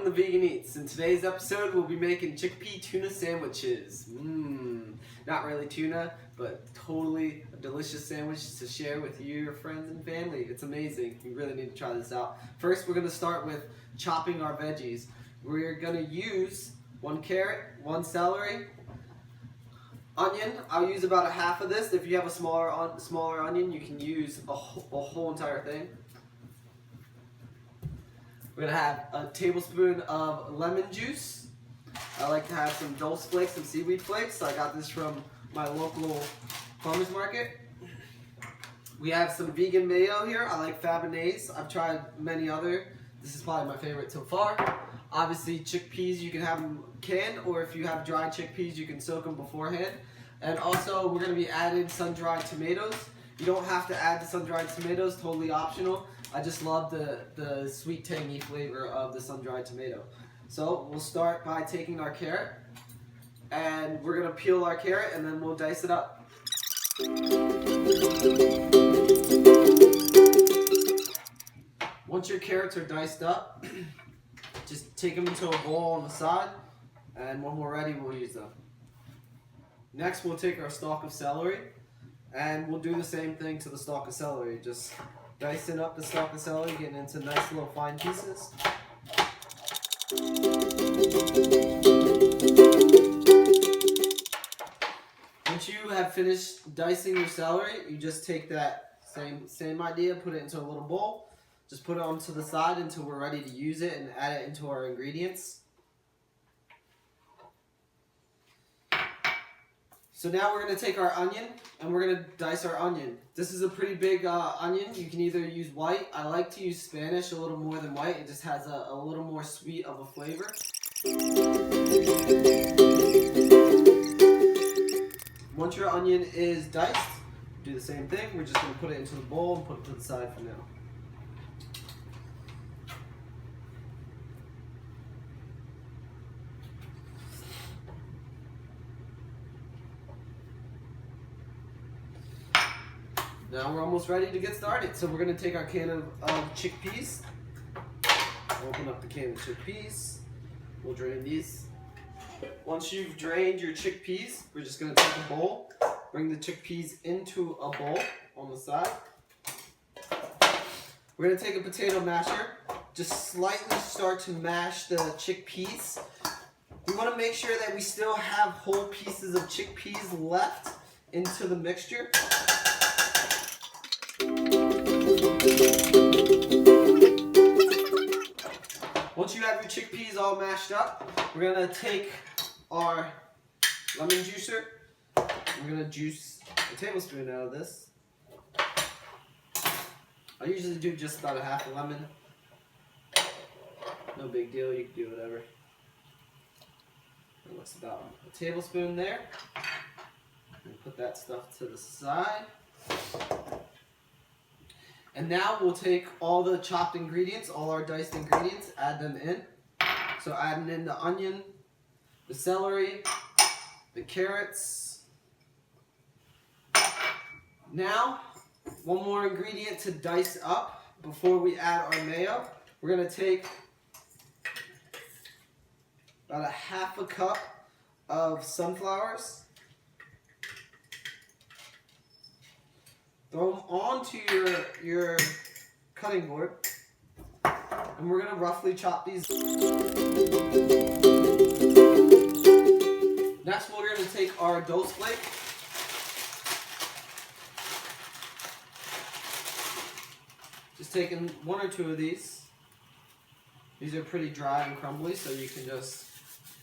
to Vegan Eats. In today's episode, we'll be making chickpea tuna sandwiches. Not really tuna, but totally a delicious sandwich to share with you, your friends and family. It's amazing. You really need to try this out. First, we're going to start with chopping our veggies. We're going to use 1 carrot, 1 celery, onion. I'll use about a half of this. If you have a smaller onion, you can use a whole entire thing. We're going to have a tablespoon of lemon juice. I like to have some dulse flakes and seaweed flakes. I got this from my local farmer's market. We have some vegan mayo here. I like Fabernaise. I've tried many other. This is probably my favorite so far. Obviously chickpeas, you can have them canned, or if you have dried chickpeas, you can soak them beforehand. And also we're going to be adding sun-dried tomatoes. You don't have to add the sun-dried tomatoes, totally optional. I just love the sweet tangy flavor of the sun-dried tomato. So we'll start by taking our carrot, and we're going to peel our carrot and then we'll dice it up. Once your carrots are diced up, just take them into a bowl on the side, and when we're ready we'll use them. Next we'll take our stalk of celery, and we'll do the same thing to the stalk of celery. Just dicing up the stalk of celery, getting into nice little fine pieces. Once you have finished dicing your celery, you just take that same idea, put it into a little bowl. Just put it onto the side until we're ready to use it and add it into our ingredients. So now we're going to take our onion and we're going to dice our onion. This is a pretty big onion. You can either use white. I like to use Spanish a little more than white. It just has a little more sweet of a flavor. Once your onion is diced, do the same thing. We're just going to put it into the bowl and put it to the side for now. Now we're almost ready to get started. So we're going to take our can of chickpeas. Open up the can of chickpeas. We'll drain these. Once you've drained your chickpeas, we're just going to take a bowl, bring the chickpeas into a bowl on the side. We're going to take a potato masher, just slightly start to mash the chickpeas. We want to make sure that we still have whole pieces of chickpeas left into the mixture. Once you have your chickpeas all mashed up, we're going to take our lemon juicer. We're going to juice a tablespoon out of this. I usually do just about a half a lemon. No big deal, you can do whatever. That looks about a tablespoon there. And put that stuff to the side. And now we'll take all the chopped ingredients, all our diced ingredients, add them in. So adding in the onion, the celery, the carrots. Now, one more ingredient to dice up before we add our mayo. We're going to take about a half a cup of sunflowers. Throw them onto your cutting board, and we're going to roughly chop these. Next, we're going to take our dulse flake. Just taking 1 or 2 of these. These are pretty dry and crumbly, so you can just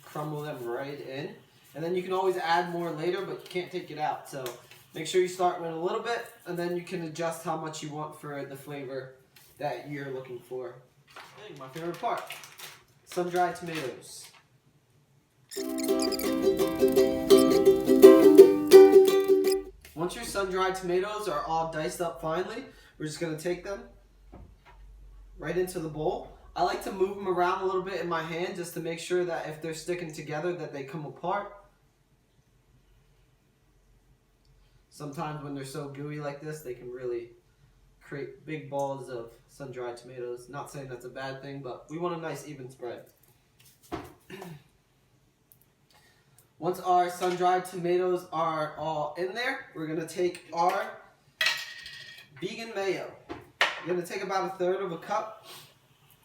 crumble them right in. And then you can always add more later, but you can't take it out. So make sure you start with a little bit, and then you can adjust how much you want for the flavor that you're looking for. My favorite part, sun-dried tomatoes. Once your sun-dried tomatoes are all diced up finely, we're just going to take them right into the bowl. I like to move them around a little bit in my hand just to make sure that if they're sticking together that they come apart. Sometimes when they're so gooey like this, they can really create big balls of sun-dried tomatoes. Not saying that's a bad thing, but we want a nice even spread. Once our sun-dried tomatoes are all in there, we're going to take our vegan mayo. We're going to take about 1/3 of a cup.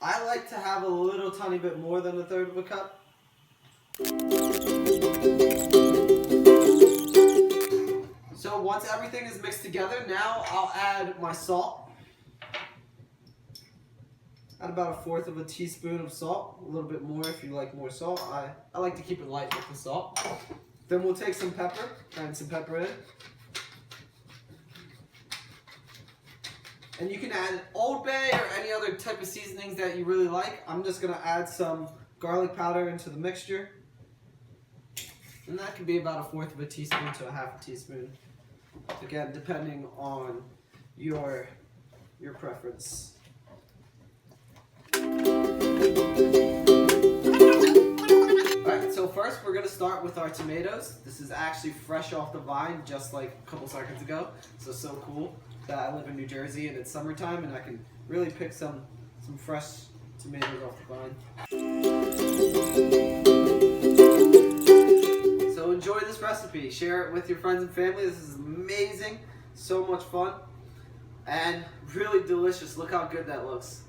I like to have a little tiny bit more than 1/3 of a cup. So once everything is mixed together, now I'll add my salt. Add about 1/4 of a teaspoon of salt, a little bit more if you like more salt. I like to keep it light with the salt. Then we'll take some pepper, add some pepper in. And you can add Old Bay or any other type of seasonings that you really like. I'm just gonna add some garlic powder into the mixture. And that could be about 1/4 of a teaspoon to 1/2 teaspoon. Again, depending on your preference. Alright, so first we're going to start with our tomatoes. This is actually fresh off the vine just like a couple seconds ago. So cool that I live in New Jersey and it's summertime and I can really pick some fresh tomatoes off the vine. So enjoy this recipe. Share it with your friends and family. This is amazing. So much fun. And really delicious. Look how good that looks.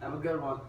Have a good one.